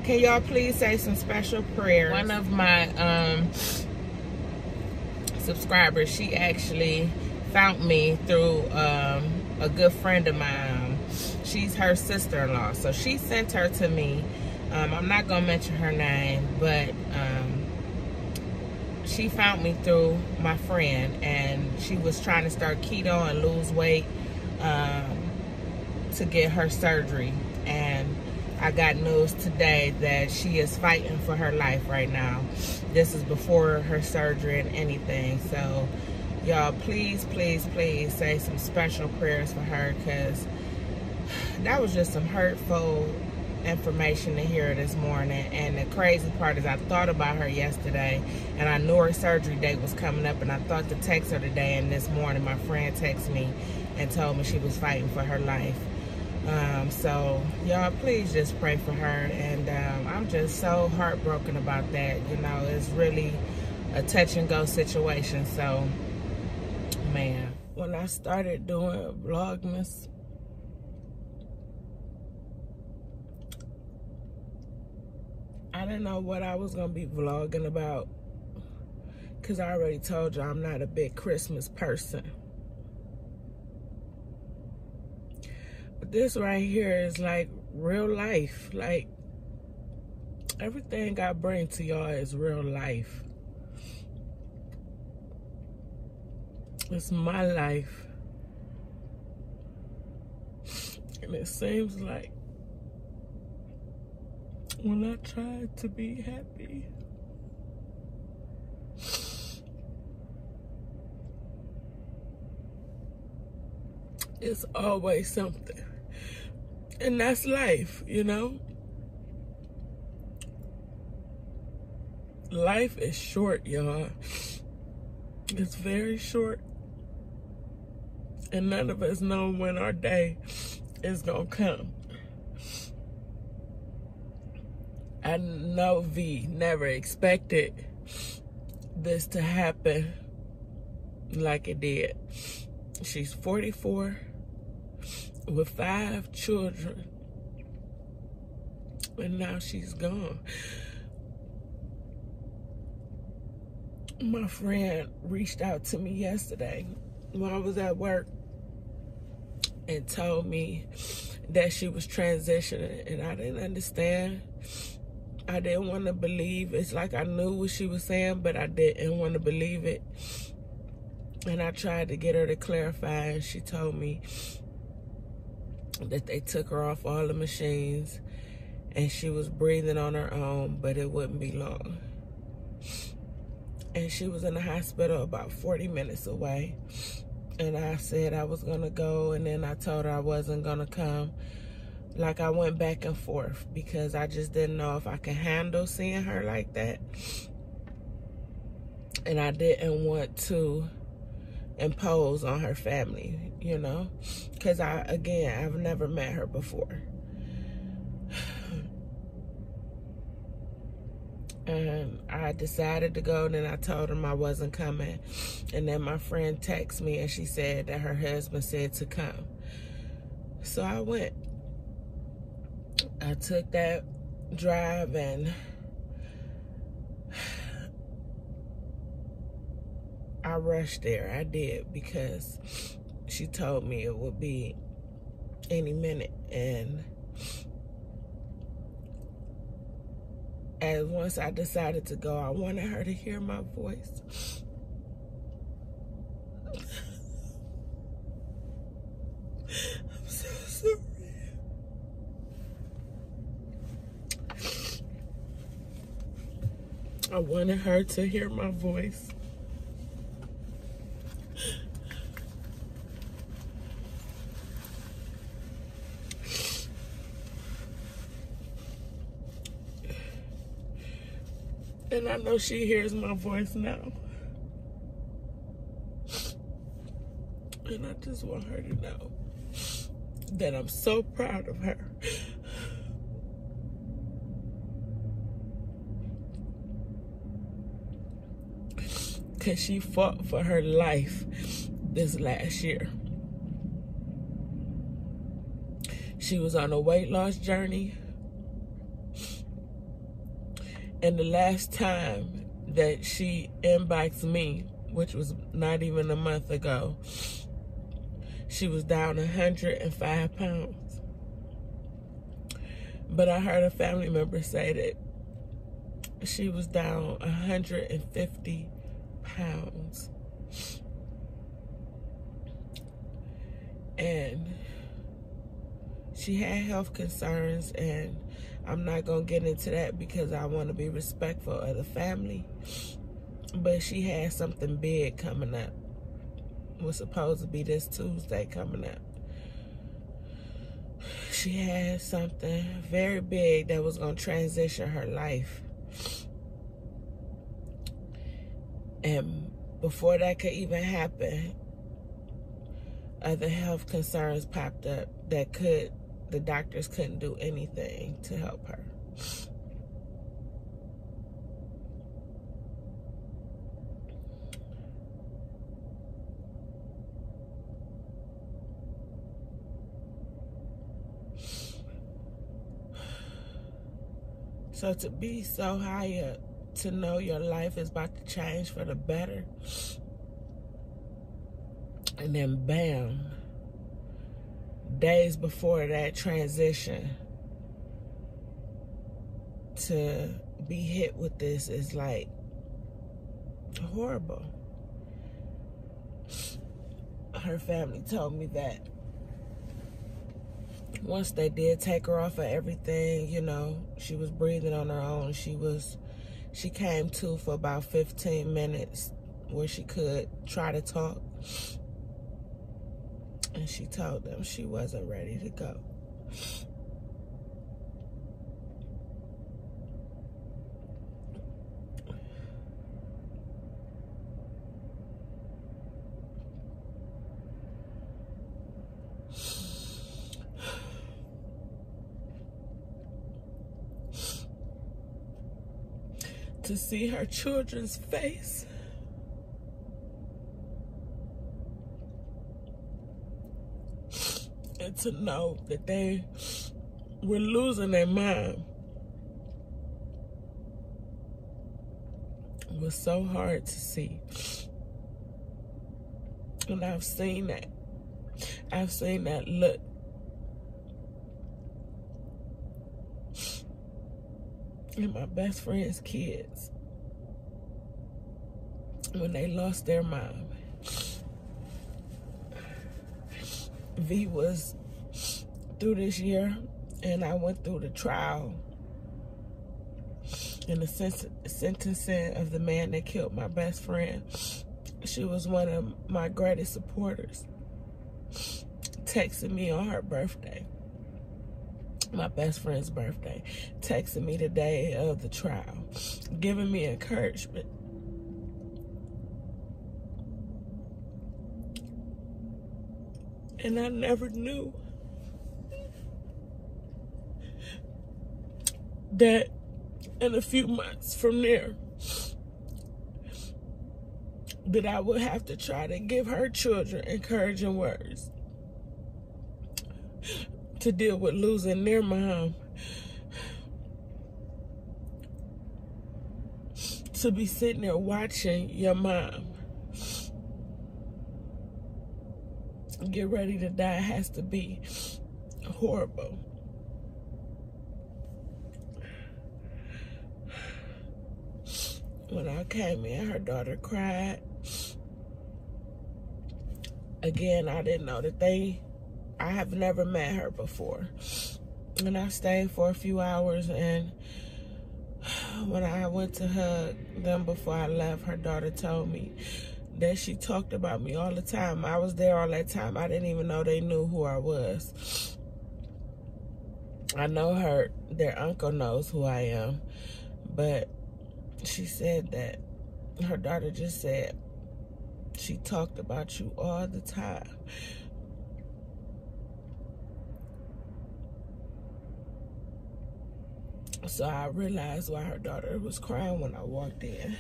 Can y'all please say some special prayers? One of my subscribers, she actually found me through a good friend of mine. She's her sister-in-law, so she sent her to me. I'm not gonna mention her name, but she found me through my friend, and she was trying to start keto and lose weight to get her surgery. And I got news today that she is fighting for her life right now. This is before her surgery and anything. So y'all, please, please, please say some special prayers for her, because that was just some hurtful information to hear this morning. And the crazy part is I thought about her yesterday, and I knew her surgery date was coming up, and I thought to text her today, and this morning my friend texted me and told me she was fighting for her life. So y'all, please just pray for her. And I'm just so heartbroken about that. You know, it's really a touch and go situation. So man, when I started doing Vlogmas, I didn't know what I was gonna be vlogging about, because I already told you I'm not a big Christmas person. But this right here is like real life. Like, everything I bring to y'all is real life. It's my life. And it seems like when I try to be happy, it's always something. And that's life, you know? Life is short, y'all. It's very short. And none of us know when our day is gonna come. I know V never expected this to happen like it did. She's 44 with 5 children, and now she's gone. My friend reached out to me yesterday when I was at work and told me that she was transitioning, and I didn't understand. I didn't want to believe. It's like I knew what she was saying, but I didn't want to believe it. And I tried to get her to clarify, and she told me that they took her off all the machines and she was breathing on her own, but it wouldn't be long. And she was in the hospital about 40 minutes away. And I said I was gonna go, and then I told her I wasn't gonna come. Like, I went back and forth because I just didn't know if I could handle seeing her like that. And I didn't want to impose on her family, you know? Because I've never met her before. And I decided to go, and then I told him I wasn't coming. And then my friend texted me, and she said that her husband said to come. So I went. I took that drive, and I rushed there. I did, because she told me it would be any minute. And once I decided to go, I wanted her to hear my voice. I'm so sorry. I wanted her to hear my voice. And I know she hears my voice now. And I just want her to know that I'm so proud of her. Because she fought for her life this last year. She was on a weight loss journey. And the last time that she inboxed me, which was not even a month ago, she was down 105 pounds. But I heard a family member say that she was down 150 pounds. And she had health concerns, and I'm not going to get into that because I want to be respectful of the family. But she had something big coming up. It was supposed to be this Tuesday coming up. She had something very big that was going to transition her life. And before that could even happen, other health concerns popped up that the doctors couldn't do anything to help her. So to be so high up, to know your life is about to change for the better, and then bam, days before that transition, to be hit with this is like horrible. Her family told me that once they did take her off of everything, you know, she was breathing on her own. She came to for about 15 minutes where she could try to talk. And she told them she wasn't ready to go. To see her children's face, and to know that they were losing their mom was so hard to see. And I've seen that. I've seen that look. And my best friend's kids, when they lost their mom. V was through this year, and I went through the trial and the sentencing of the man that killed my best friend. She was one of my greatest supporters, texting me on her birthday, my best friend's birthday, texting me the day of the trial, giving me encouragement. And I never knew that in a few months from there, that I would have to try to give her children encouraging words to deal with losing their mom, to be sitting there watching your mom get ready to die has to be horrible. When I came in, her daughter cried. Again, I didn't know that I have never met her before. And I stayed for a few hours, and when I went to hug them before I left, her daughter told me that she talked about me all the time. I was there all that time. I didn't even know they knew who I was. I know their uncle knows who I am, but she said that her daughter just said she talked about you all the time. So I realized why her daughter was crying when I walked in.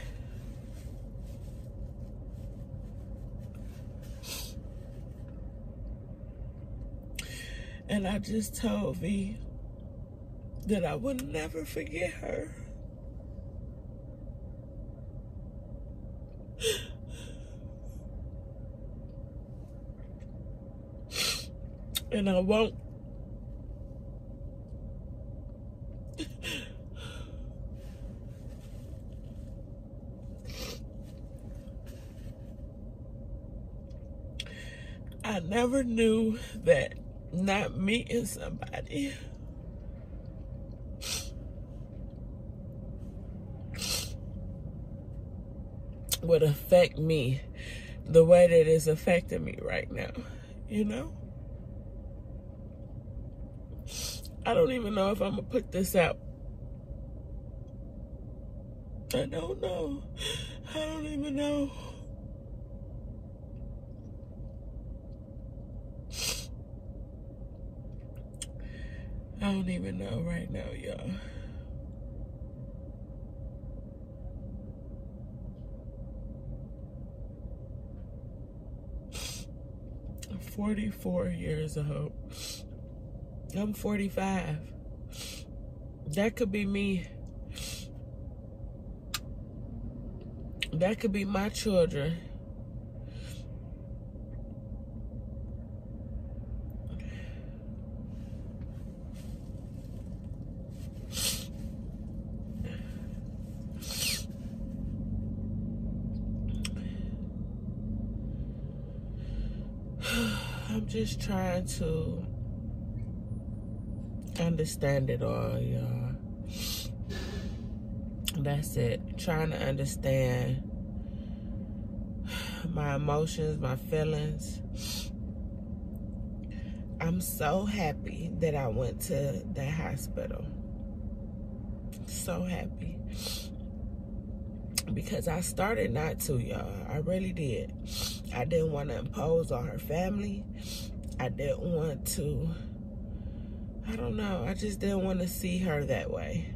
And I just told V that I would never forget her. And I won't. I never knew that not meeting somebody would affect me the way that it's affecting me right now, you know? I don't even know if I'm gonna put this out. I don't know. I don't even know. I don't even know right now, y'all. I'm 44 years old. I'm 45. That could be me. That could be my children. I'm just trying to understand it all, y'all. That's it. Trying to understand my emotions, my feelings. I'm so happy that I went to that hospital. So happy. Because I started not to, y'all. I really did. I didn't want to impose on her family. I didn't want to, I don't know. I just didn't want to see her that way.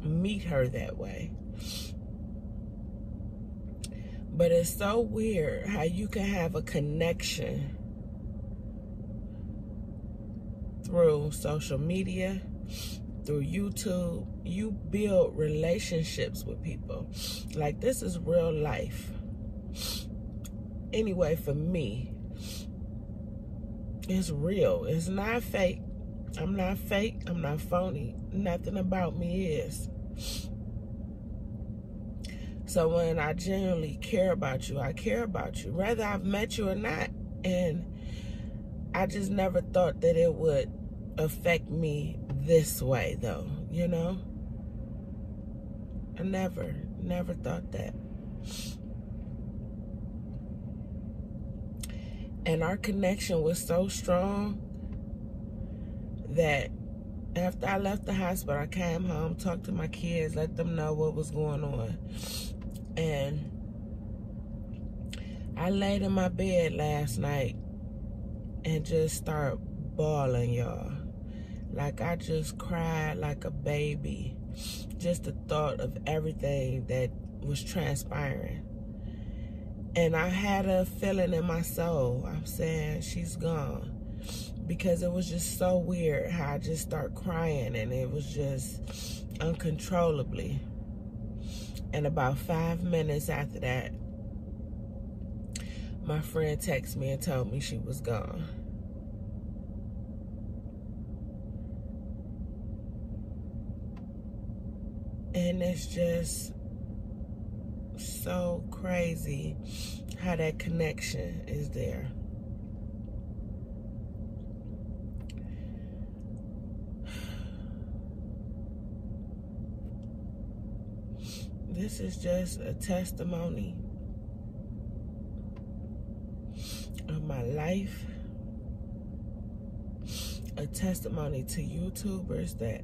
Meet her that way. But it's so weird how you can have a connection through social media, through YouTube. You build relationships with people. Like, this is real life. Anyway, for me, it's real. It's not fake. I'm not fake. I'm not phony. Nothing about me is. So when I genuinely care about you, I care about you, whether I've met you or not. And I just never thought that it would affect me this way, though, you know? I never thought that. And our connection was so strong that after I left the hospital, I came home, talked to my kids, let them know what was going on. And I laid in my bed last night and just started bawling, y'all. Like, I just cried like a baby. Just the thought of everything that was transpiring. And I had a feeling in my soul. I'm saying she's gone. Because it was just so weird how I just started crying. And it was just uncontrollably. And about 5 minutes after that, my friend texted me and told me she was gone. And it's just so crazy how that connection is there. This is just a testimony of my life, a testimony to YouTubers that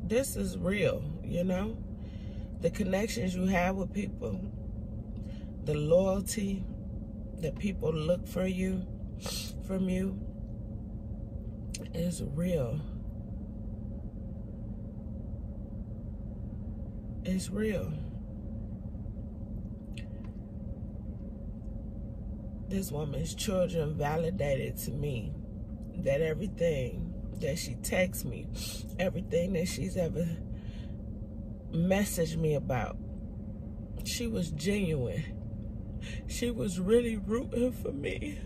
this is real, you know? The connections you have with people, the loyalty that people look for you, from you, is real. It's real. This woman's children validated to me that everything that she texts me, everything that she's ever messaged me about, She was genuine. She was really rooting for me.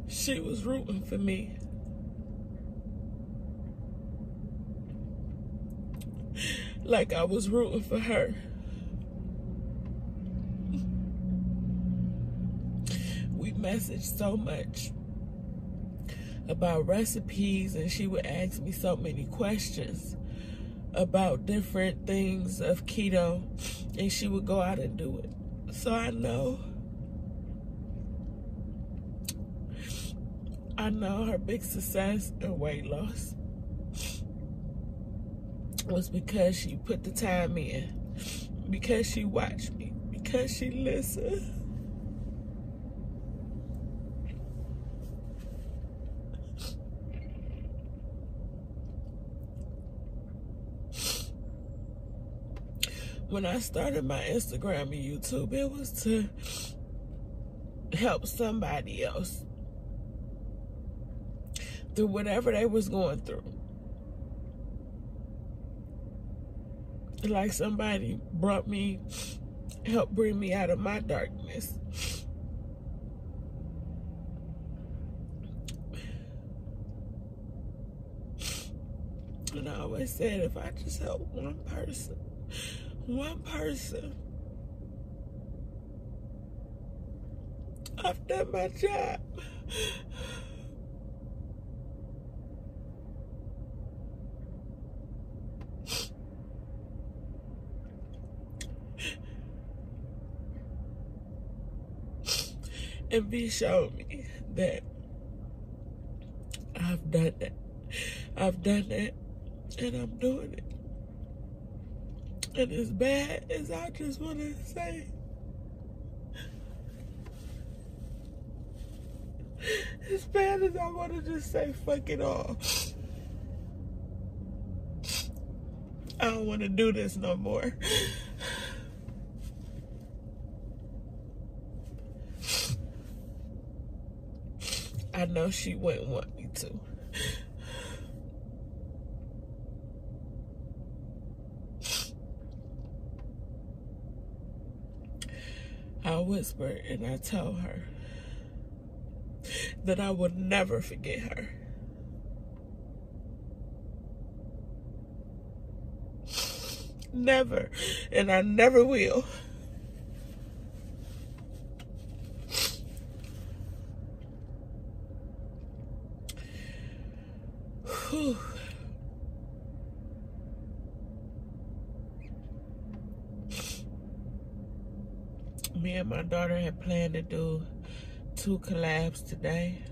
She was rooting for me. Like I was rooting for her. We messaged so much about recipes, and she would ask me so many questions about different things of keto, and she would go out and do it. So I know her big success and weight loss was because she put the time in, because she watched me, because she listened. When I started my Instagram and YouTube, it was to help somebody else through whatever they was going through. Like somebody helped bring me out of my darkness. And I always said, if I just help one person, I've done my job. And V showed me that I've done that. I've done that, and I'm doing it. And as bad as I just want to say, as bad as I want to just say, fuck it all. I don't want to do this no more. I know she wouldn't want me to. I whispered and I told her that I would never forget her. Never. And I never will. Whew. Me and my daughter had planned to do 2 collabs today.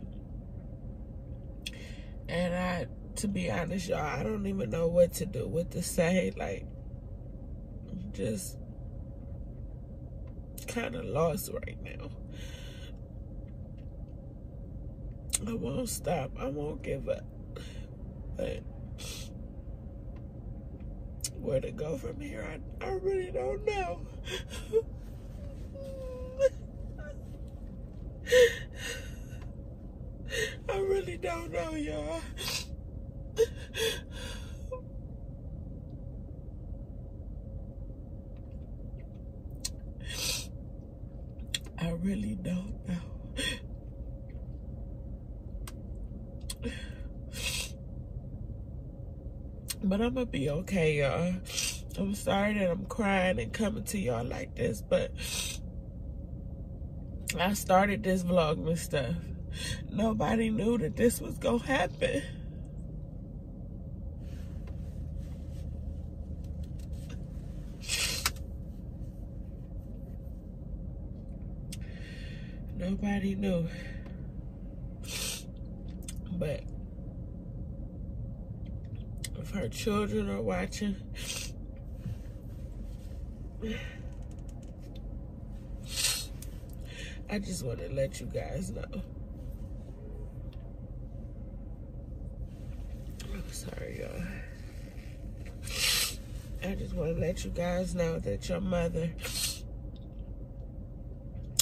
And to be honest, y'all, I don't even know what to do, what to say. Like, just kind of lost right now. I won't stop. I won't give up. But where to go from here, I really don't know. I really don't know, y'all. I really don't know. But I'm gonna be okay, y'all. I'm sorry that I'm crying and coming to y'all like this, but I started this Vlogmas stuff. Nobody knew that this was gonna happen. Nobody knew. But if her children are watching, I just want to let you guys know. I'm sorry, y'all. I just want to let you guys know that your mother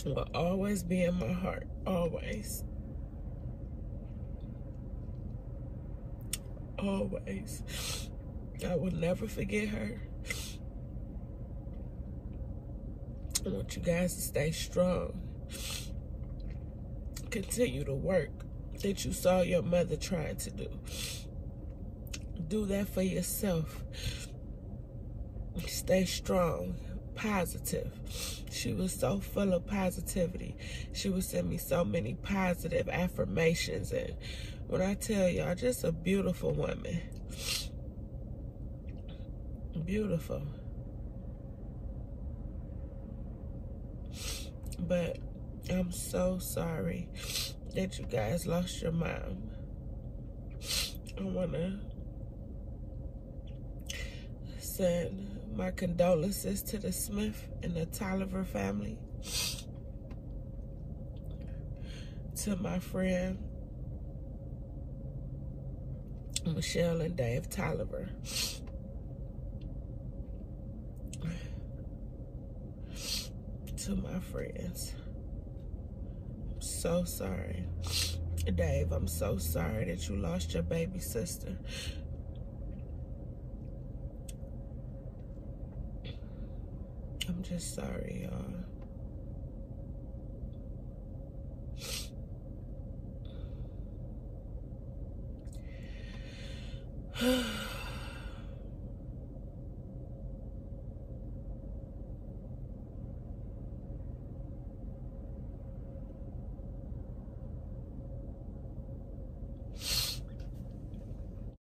will always be in my heart. Always. Always. I will never forget her. I want you guys to stay strong. Continue to work that you saw your mother trying to do. Do that for yourself. Stay strong, positive. She was so full of positivity. She would send me so many positive affirmations. And when I tell y'all, just a beautiful woman. Beautiful. But I'm so sorry that you guys lost your mom. I want to send my condolences to the Smith and the Tolliver family. To my friend Michelle and Dave Tolliver. To my friends, I'm so sorry. Dave, I'm so sorry that you lost your baby sister. I'm just sorry, y'all.